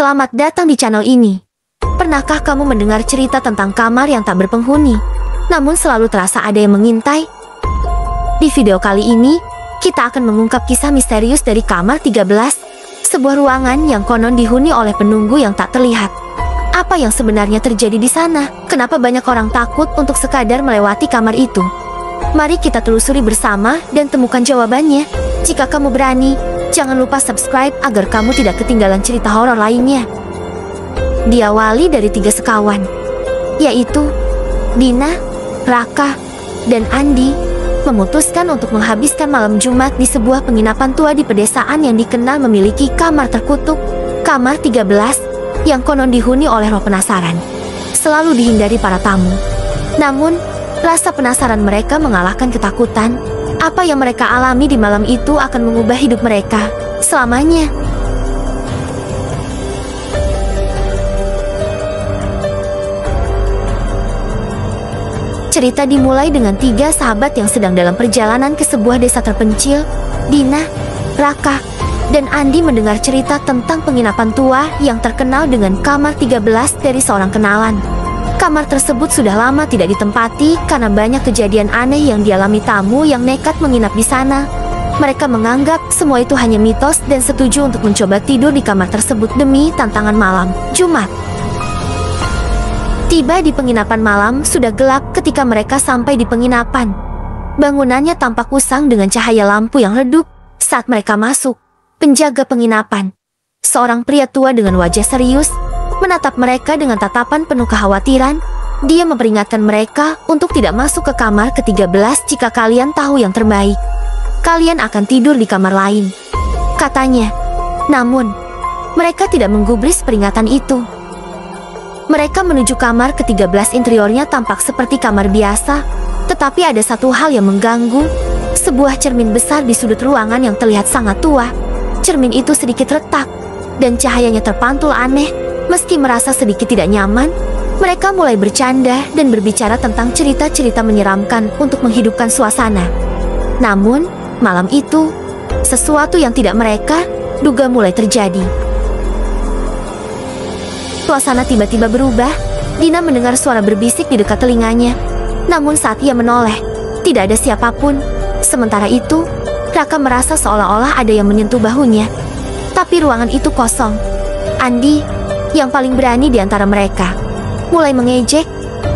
Selamat datang di channel ini. Pernahkah kamu mendengar cerita tentang kamar yang tak berpenghuni, namun selalu terasa ada yang mengintai? Di video kali ini, kita akan mengungkap kisah misterius dari kamar 13, sebuah ruangan yang konon dihuni oleh penunggu yang tak terlihat. Apa yang sebenarnya terjadi di sana? Kenapa banyak orang takut untuk sekadar melewati kamar itu? Mari kita telusuri bersama dan temukan jawabannya. Jika kamu berani, jangan lupa subscribe agar kamu tidak ketinggalan cerita horor lainnya. Diawali dari 3 sekawan, yaitu Dina, Raka, dan Andi, memutuskan untuk menghabiskan malam Jumat di sebuah penginapan tua di pedesaan yang dikenal memiliki kamar terkutuk, kamar 13, yang konon dihuni oleh roh penasaran. Selalu dihindari para tamu. Namun, rasa penasaran mereka mengalahkan ketakutan. Apa yang mereka alami di malam itu akan mengubah hidup mereka selamanya. Cerita dimulai dengan 3 sahabat yang sedang dalam perjalanan ke sebuah desa terpencil. Dina, Raka, dan Andi mendengar cerita tentang penginapan tua yang terkenal dengan kamar 13 dari seorang kenalan. Kamar tersebut sudah lama tidak ditempati karena banyak kejadian aneh yang dialami tamu yang nekat menginap di sana. Mereka menganggap semua itu hanya mitos dan setuju untuk mencoba tidur di kamar tersebut demi tantangan malam Jumat. Tiba di penginapan malam, sudah gelap ketika mereka sampai di penginapan. Bangunannya tampak usang dengan cahaya lampu yang redup. Saat mereka masuk, penjaga penginapan, seorang pria tua dengan wajah serius, menatap mereka dengan tatapan penuh kekhawatiran. Dia memperingatkan mereka untuk tidak masuk ke kamar ke-13 jika kalian tahu yang terbaik. Kalian akan tidur di kamar lain, katanya. Namun, mereka tidak menggubris peringatan itu. Mereka menuju kamar ke-13. Interiornya tampak seperti kamar biasa, tetapi ada satu hal yang mengganggu. Sebuah cermin besar di sudut ruangan yang terlihat sangat tua. Cermin itu sedikit retak, dan cahayanya terpantul aneh. Meski merasa sedikit tidak nyaman, mereka mulai bercanda dan berbicara tentang cerita-cerita menyeramkan untuk menghidupkan suasana. Namun, malam itu, sesuatu yang tidak mereka duga mulai terjadi. Suasana tiba-tiba berubah. Dina mendengar suara berbisik di dekat telinganya. Namun saat ia menoleh, tidak ada siapapun. Sementara itu, Raka merasa seolah-olah ada yang menyentuh bahunya. Tapi ruangan itu kosong. Andi, yang paling berani di antara mereka, mulai mengejek.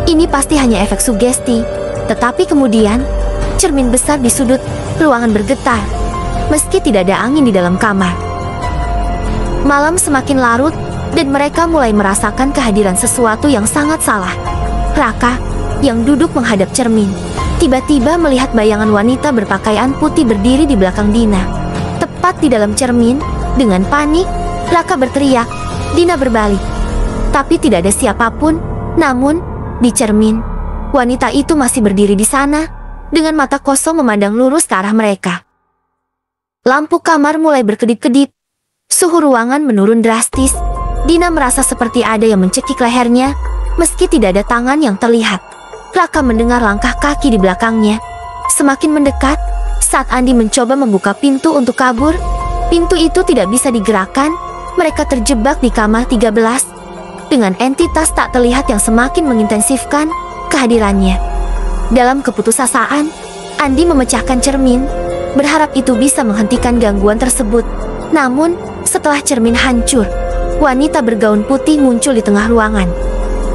Ini pasti hanya efek sugesti. Tetapi kemudian, cermin besar di sudut ruangan bergetar, meski tidak ada angin di dalam kamar. Malam semakin larut, dan mereka mulai merasakan kehadiran sesuatu yang sangat salah. Raka, yang duduk menghadap cermin, tiba-tiba melihat bayangan wanita berpakaian putih berdiri di belakang Dina. Tepat di dalam cermin, dengan panik, Raka berteriak. Dina berbalik, tapi tidak ada siapapun. Namun, di cermin, wanita itu masih berdiri di sana, dengan mata kosong memandang lurus ke arah mereka. Lampu kamar mulai berkedip-kedip. Suhu ruangan menurun drastis. Dina merasa seperti ada yang mencekik lehernya, meski tidak ada tangan yang terlihat. Raka mendengar langkah kaki di belakangnya. Semakin mendekat, saat Andi mencoba membuka pintu untuk kabur, pintu itu tidak bisa digerakkan. Mereka terjebak di kamar 13 dengan entitas tak terlihat yang semakin mengintensifkan kehadirannya. Dalam keputusasaan, Andi memecahkan cermin, berharap itu bisa menghentikan gangguan tersebut. Namun, setelah cermin hancur, wanita bergaun putih muncul di tengah ruangan.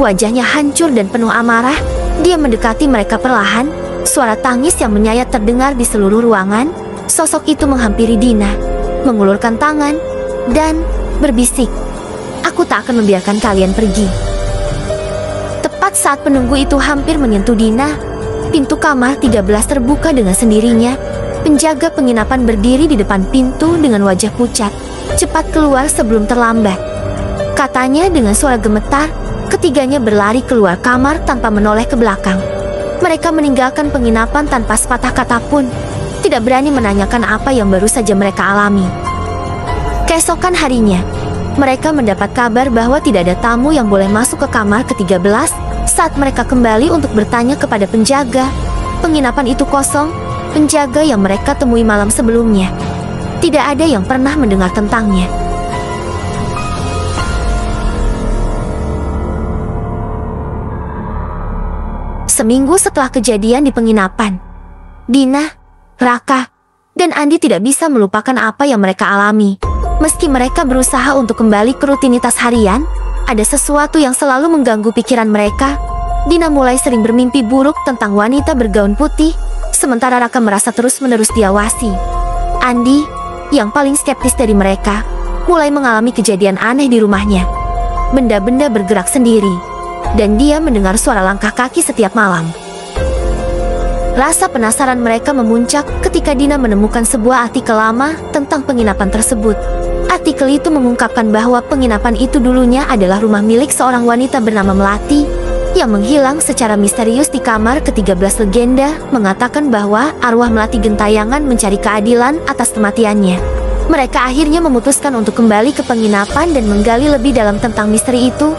Wajahnya hancur dan penuh amarah. Dia mendekati mereka perlahan. Suara tangis yang menyayat terdengar di seluruh ruangan. Sosok itu menghampiri Dina, mengulurkan tangan, dan berbisik, "Aku tak akan membiarkan kalian pergi." Tepat saat penunggu itu hampir menyentuh Dina, pintu kamar 13 terbuka dengan sendirinya. Penjaga penginapan berdiri di depan pintu dengan wajah pucat. "Cepat keluar sebelum terlambat," katanya dengan suara gemetar. Ketiganya berlari keluar kamar tanpa menoleh ke belakang. Mereka meninggalkan penginapan tanpa sepatah kata pun, tidak berani menanyakan apa yang baru saja mereka alami. Keesokan harinya, mereka mendapat kabar bahwa tidak ada tamu yang boleh masuk ke kamar ke-13. Saat mereka kembali untuk bertanya kepada penjaga, penginapan itu kosong. Penjaga yang mereka temui malam sebelumnya, tidak ada yang pernah mendengar tentangnya. seminggu setelah kejadian di penginapan. Dina, Raka, dan Andi tidak bisa melupakan apa yang mereka alami. Meski mereka berusaha untuk kembali ke rutinitas harian, ada sesuatu yang selalu mengganggu pikiran mereka. Dina mulai sering bermimpi buruk tentang wanita bergaun putih, sementara Raka merasa terus-menerus diawasi. Andi, yang paling skeptis dari mereka, mulai mengalami kejadian aneh di rumahnya. Benda-benda bergerak sendiri, dan dia mendengar suara langkah kaki setiap malam. Rasa penasaran mereka memuncak ketika Dina menemukan sebuah artikel lama tentang penginapan tersebut. Artikel itu mengungkapkan bahwa penginapan itu dulunya adalah rumah milik seorang wanita bernama Melati yang menghilang secara misterius di kamar ke-13. Legenda mengatakan bahwa arwah Melati gentayangan mencari keadilan atas kematiannya. Mereka akhirnya memutuskan untuk kembali ke penginapan dan menggali lebih dalam tentang misteri itu,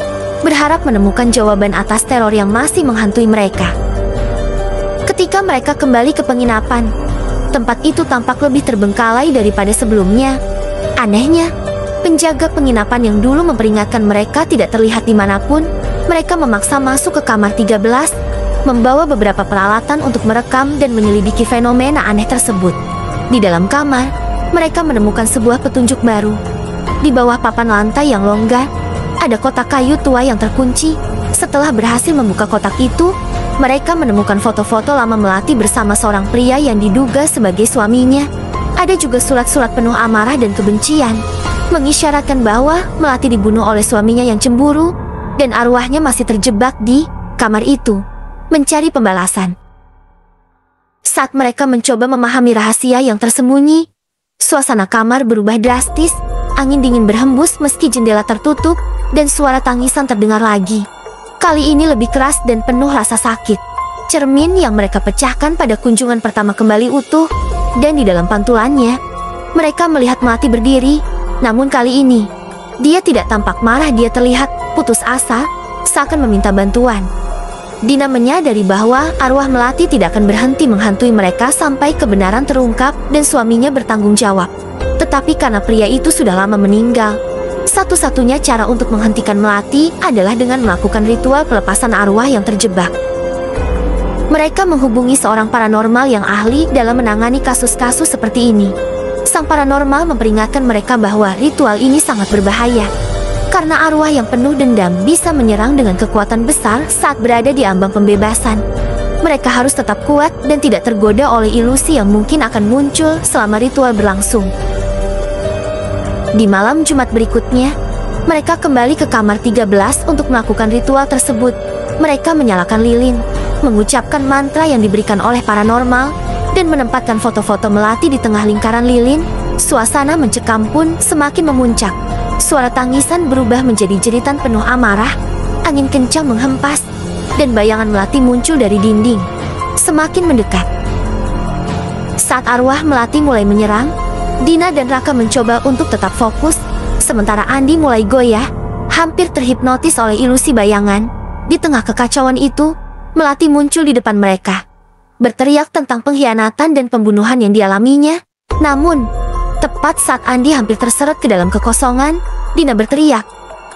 berharap menemukan jawaban atas teror yang masih menghantui mereka. Ketika mereka kembali ke penginapan, tempat itu tampak lebih terbengkalai daripada sebelumnya. Anehnya, penjaga penginapan yang dulu memperingatkan mereka tidak terlihat dimanapun. Mereka memaksa masuk ke kamar 13, membawa beberapa peralatan untuk merekam dan menyelidiki fenomena aneh tersebut. Di dalam kamar, mereka menemukan sebuah petunjuk baru. Di bawah papan lantai yang longgar, ada kotak kayu tua yang terkunci. Setelah berhasil membuka kotak itu, mereka menemukan foto-foto lama Melati bersama seorang pria yang diduga sebagai suaminya. Ada juga surat-surat penuh amarah dan kebencian, mengisyaratkan bahwa Melati dibunuh oleh suaminya yang cemburu, dan arwahnya masih terjebak di kamar itu, mencari pembalasan. Saat mereka mencoba memahami rahasia yang tersembunyi, suasana kamar berubah drastis, angin dingin berhembus meski jendela tertutup, dan suara tangisan terdengar lagi. Kali ini lebih keras dan penuh rasa sakit. Cermin yang mereka pecahkan pada kunjungan pertama kembali utuh, dan di dalam pantulannya, mereka melihat Melati berdiri. Namun kali ini, dia tidak tampak marah, dia terlihat putus asa, seakan meminta bantuan. Dina menyadari bahwa arwah Melati tidak akan berhenti menghantui mereka sampai kebenaran terungkap dan suaminya bertanggung jawab. Tetapi karena pria itu sudah lama meninggal, satu-satunya cara untuk menghentikan Melati adalah dengan melakukan ritual pelepasan arwah yang terjebak. Mereka menghubungi seorang paranormal yang ahli dalam menangani kasus-kasus seperti ini. Sang paranormal memperingatkan mereka bahwa ritual ini sangat berbahaya, karena arwah yang penuh dendam bisa menyerang dengan kekuatan besar saat berada di ambang pembebasan. Mereka harus tetap kuat dan tidak tergoda oleh ilusi yang mungkin akan muncul selama ritual berlangsung. Di malam Jumat berikutnya, mereka kembali ke kamar 13 untuk melakukan ritual tersebut. Mereka menyalakan lilin, mengucapkan mantra yang diberikan oleh paranormal, dan menempatkan foto-foto Melati di tengah lingkaran lilin. Suasana mencekam pun semakin memuncak. Suara tangisan berubah menjadi jeritan penuh amarah, angin kencang menghempas, dan bayangan Melati muncul dari dinding, semakin mendekat. Saat arwah Melati mulai menyerang, Dina dan Raka mencoba untuk tetap fokus, sementara Andi mulai goyah, hampir terhipnotis oleh ilusi bayangan. Di tengah kekacauan itu, Melati muncul di depan mereka, berteriak tentang pengkhianatan dan pembunuhan yang dialaminya. Namun, tepat saat Andi hampir terseret ke dalam kekosongan, Dina berteriak,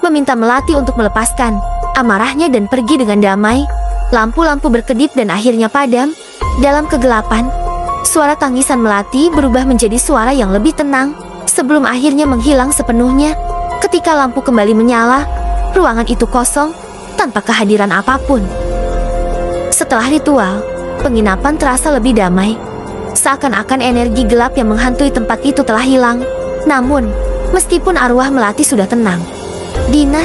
meminta Melati untuk melepaskan amarahnya dan pergi dengan damai. Lampu-lampu berkedip dan akhirnya padam. Dalam kegelapan, suara tangisan Melati berubah menjadi suara yang lebih tenang, sebelum akhirnya menghilang sepenuhnya. Ketika lampu kembali menyala, ruangan itu kosong, tanpa kehadiran apapun. Setelah ritual, penginapan terasa lebih damai. Seakan-akan energi gelap yang menghantui tempat itu telah hilang. Namun, meskipun arwah Melati sudah tenang, Dina,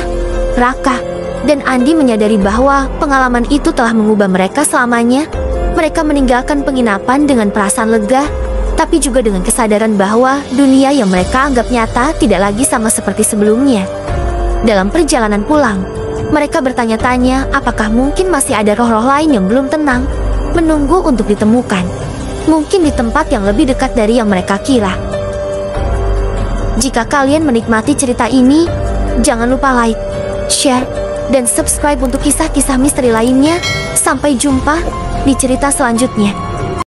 Raka, dan Andi menyadari bahwa pengalaman itu telah mengubah mereka selamanya. Mereka meninggalkan penginapan dengan perasaan lega, tapi juga dengan kesadaran bahwa dunia yang mereka anggap nyata tidak lagi sama seperti sebelumnya. Dalam perjalanan pulang, mereka bertanya-tanya apakah mungkin masih ada roh-roh lain yang belum tenang, menunggu untuk ditemukan. Mungkin di tempat yang lebih dekat dari yang mereka kira. Jika kalian menikmati cerita ini, jangan lupa like, share, dan subscribe untuk kisah-kisah misteri lainnya. Sampai jumpa di cerita selanjutnya.